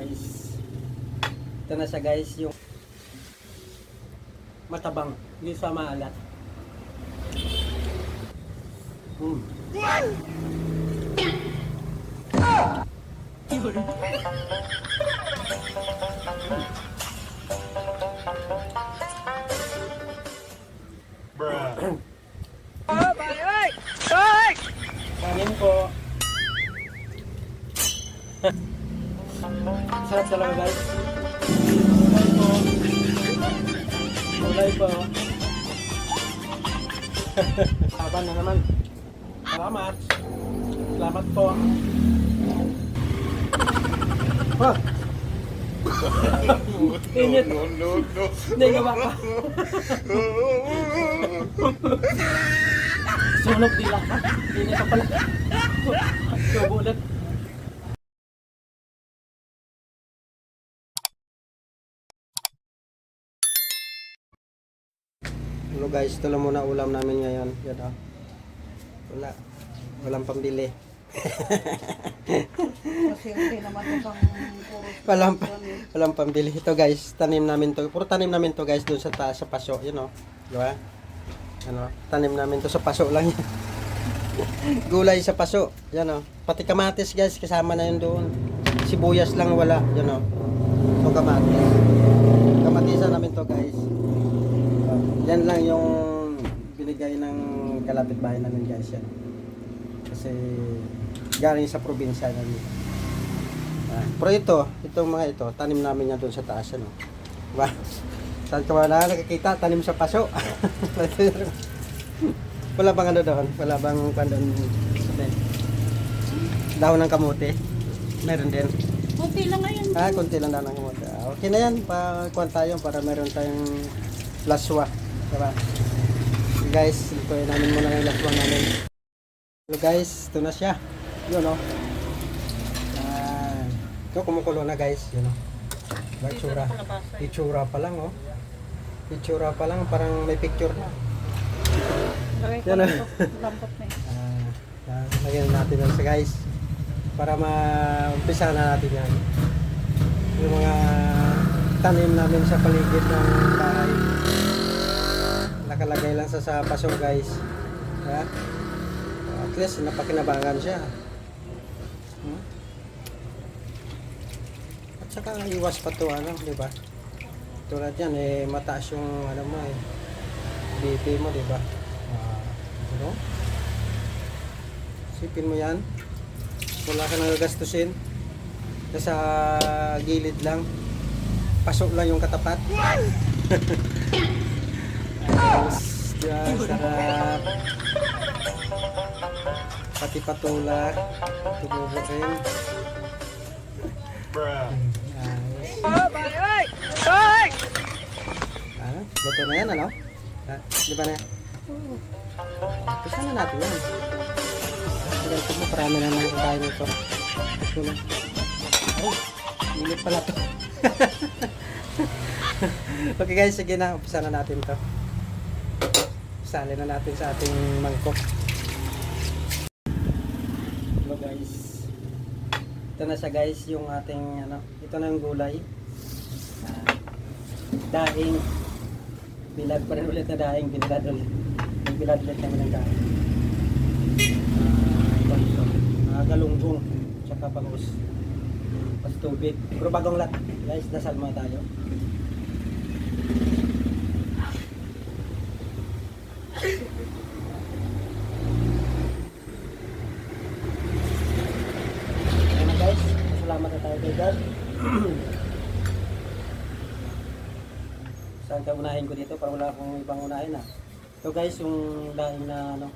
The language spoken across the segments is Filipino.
guys, ito na siya guys, yung matabang, hindi sa maalat. Kanin po. Sarap talaga guys. Gulay po. Taban na naman. Salamat. Salamat po. Ah! Init. No. Hindi nga ba? Sunog dila. Init pa pala. Subulat. Hello guys, ito lang muna ulam namin ngayon. Yan o. Walang pambili. Kasi hindi naman ito pang Walang pambili. Ito guys, tanim namin to. Puro tanim namin to guys doon sa taas sa paso. Yun o. Diba? Ano, tanim namin to sa paso lang yan. Gulay sa paso. Yan o. Pati kamatis guys, kasama na yun doon. Sibuyas lang wala. Yan o. Ito kamatis. Kamatisan namin to guys. Yan lang yung binigay ng kalapit bahay namin guys yan. Kasi galing sa probinsya namin. Pero itong mga ito, tanim namin yan doon sa taas ano. Diba? Saan ka ba na nakikita? Tanim sa paso. Wala bang ano doon? Wala bang doon? Dahon ng kamote? Meron din. Kunti lang ngayon. Konti lang dahon ng kamote. Okay na yan, pakuhan tayo para meron tayong laswa. Diba? Guys, ito namin muna yung laswa namin. So guys, ito na siya. Yun o. Ito kumukulo na guys. Yun o. Itsura. Itsura pa lang o. Itsura pa lang, parang may picture na. Yan o. Lambot na eh. Lagyan natin lang sa guys. Para ma-umpisa na natin yan. Yung mga tanim namin sa paligid ng bahay. Nakalagay lang sa paso guys. Yeah? At least napakinabangan siya. At saka iwas pa to ano, di ba? Tulad yan mataas yung ano mo BP mo, di ba? Ano? Sipin mo yan. Wala ka nang gastusin. Nasa gilid lang. Pasok lang yung katapat. Sarap. Pati patula. Tumubo rin. Luto na yan ano? Di ba na? Pisa na natin yan. Ganito mo, parami naman yung kain nito. Ito na. Oh, init pala to. Okay guys, sige na. Umpisa na natin to. Sali na natin sa ating mangkok. Hello guys. Ito na siya guys, yung ating ano, ito na yung gulay. Daing. Bilad pa rin ulit na daing, bilad ulit. Bilad ulit namin ng daing. Galunggong, tsaka bangus. Pas tubig. Pero bagong lat. Guys, dasal muna tayo. Ayan guys, salamat na tayo kay God. Saan ka unahin ko dito para wala akong ibang unahin ah. So guys, yung daing na ano,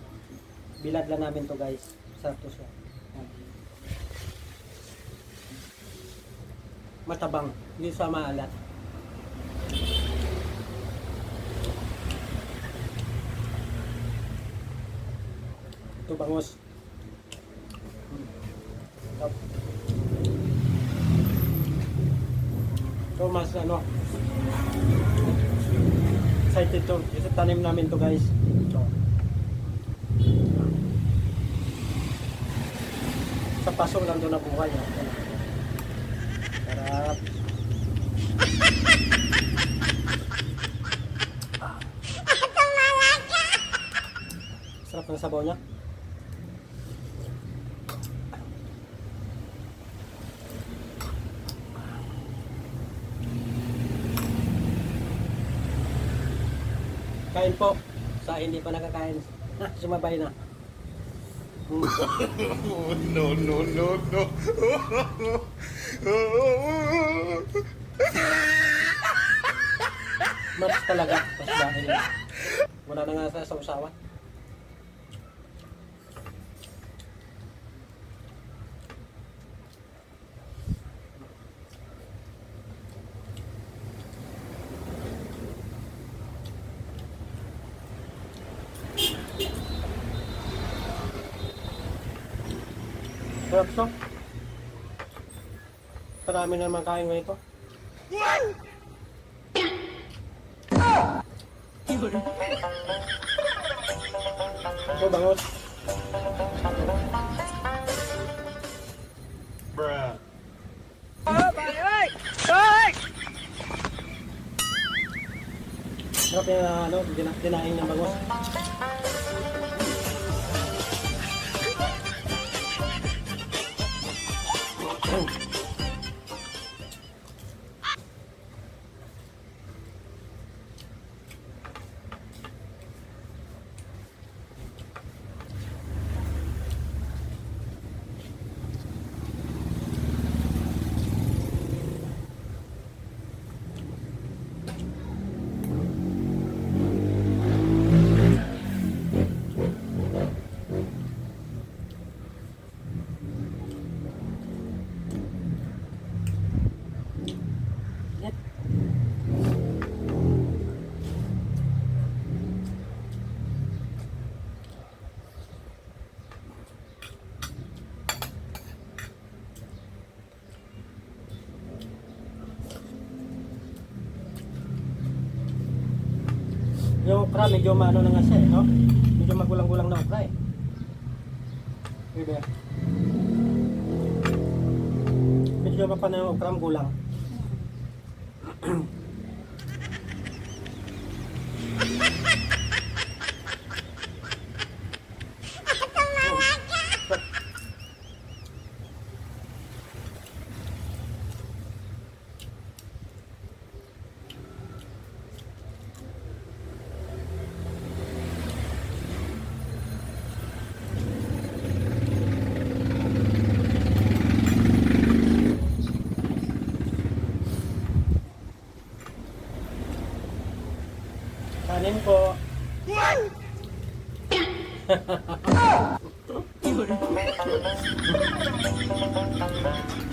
bilad lang namin to guys. Sarap to siya. Matabang, hindi sa maalat. Ito bangus. Ito mas ano, excited to. Kasi tanim namin to guys. Ito. Sa paso lang to na buhay. Para Sarap. Sarap ng sabaw niya. Kain po. Sa hindi pa nakakain. Sumabay na. No, no, no, no. Mas talaga. Mas dahil. Wala na nga sa usawa. Sarap so. Marami na naman kain ngayon ito. Ito bangos. Bruh. Sarap yung dinaing ng bangos. Yung okra, medyo maano na nga siya eh, no? Medyo magulang-gulang na okra eh. Diba? Medyo pa na yung okra, gulang. Kanin po.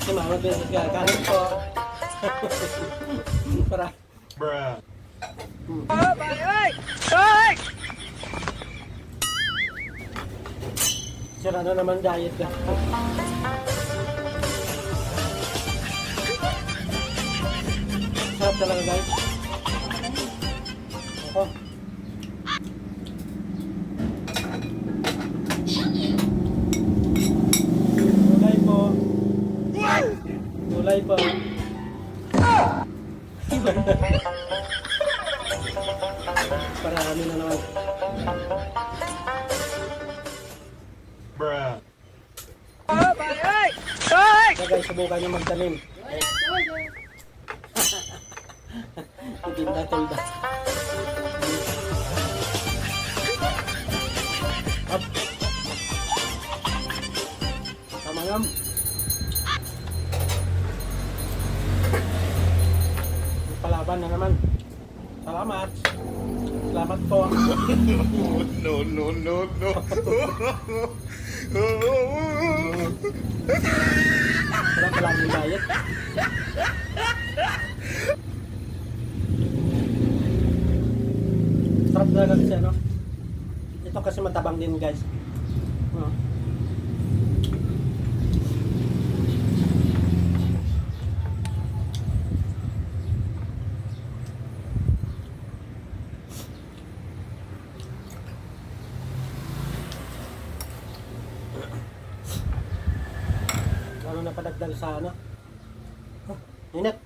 Sumawag din sa kanin po. Para. Bruh. Sira na naman diet ka. Sarap talaga guys. Ako. Gulay po. Gulay po. Parami na naman. Bruh. So guys, subukan nyo magtanim. Hindi na tulda. Up. Tama yun. Palaban na naman. Salamat. Salamat po. No, no, no, no. Wala pala ang diet. Sarap talaga kasi ano. Ito kasi matabang din guys. Ano na padagdag sa ano? Init.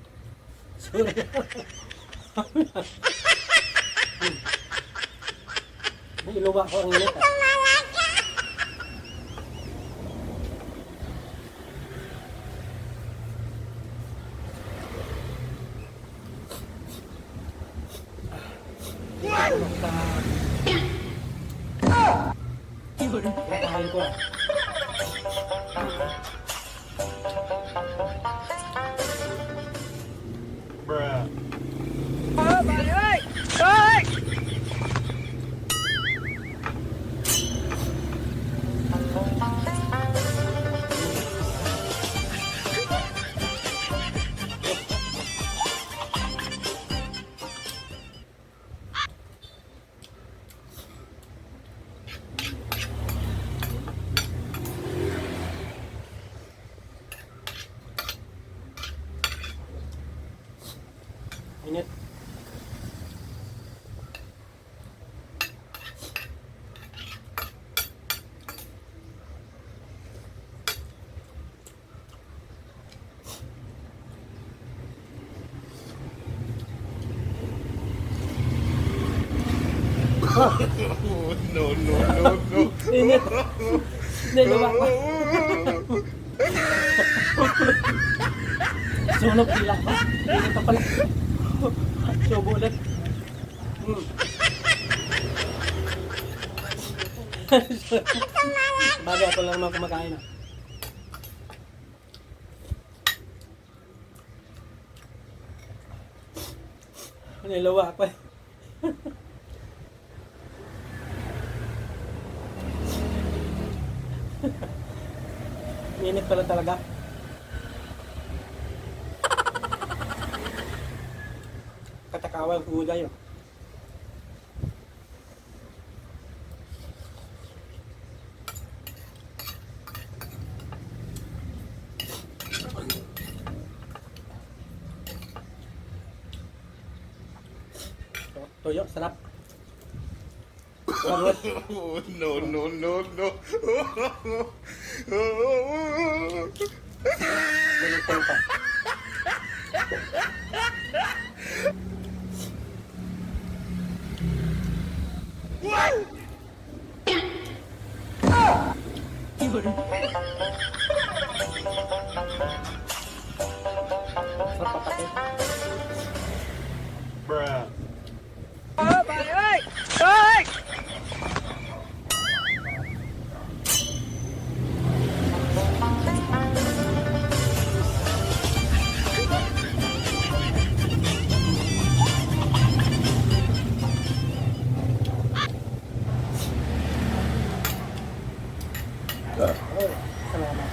Sorry. May iluwa ko ang init. Kain ko. Bruh. Init. Oh, no, no, no, no. Init. Niluwa ko. Sunog pila pa. Init pa pala. Subo ulit. Bagay ako lang naman kumakain. Niluwa pa. Init pala talaga. Katakawan ko tayo. Toyo, sarap. Sarap. Oh, no, no, no, no. Ganun pa. Sarap pa pati. Bruh. Oh, salamat.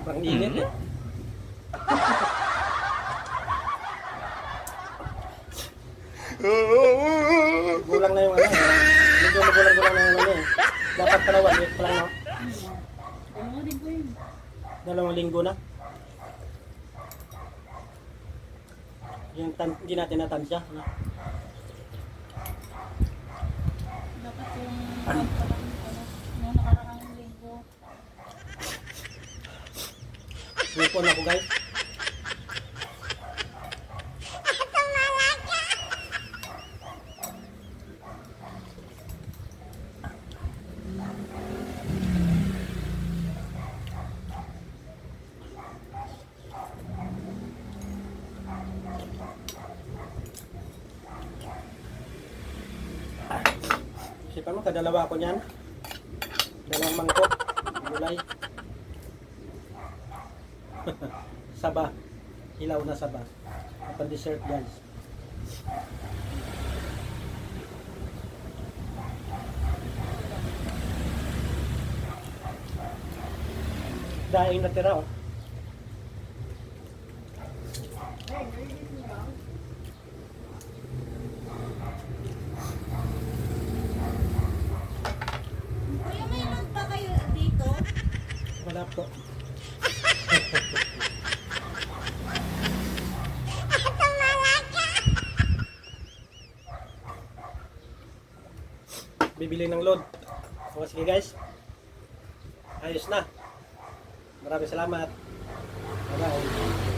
Parang init eh. Gulang na yung ano. Medyo magulang-gulang na yung ano eh. Dapat pala 1 week pa lang, no? Oo, din ko yun. 2 linggo na. Yung hindi natin natansya. No? Dapat yung nung nakaraang linggo. Lipon ako guys. Sipan mo, kadalawa ko niyan. 2 mangkok. Gulay. Saba. Hilaw na saba. Kapag dessert guys. Daing natira oh. Kuya, may ilan pa kayo dito? Wala po. bibili ng load. O sige guys. Ayos na. Maraming salamat. Bye-bye.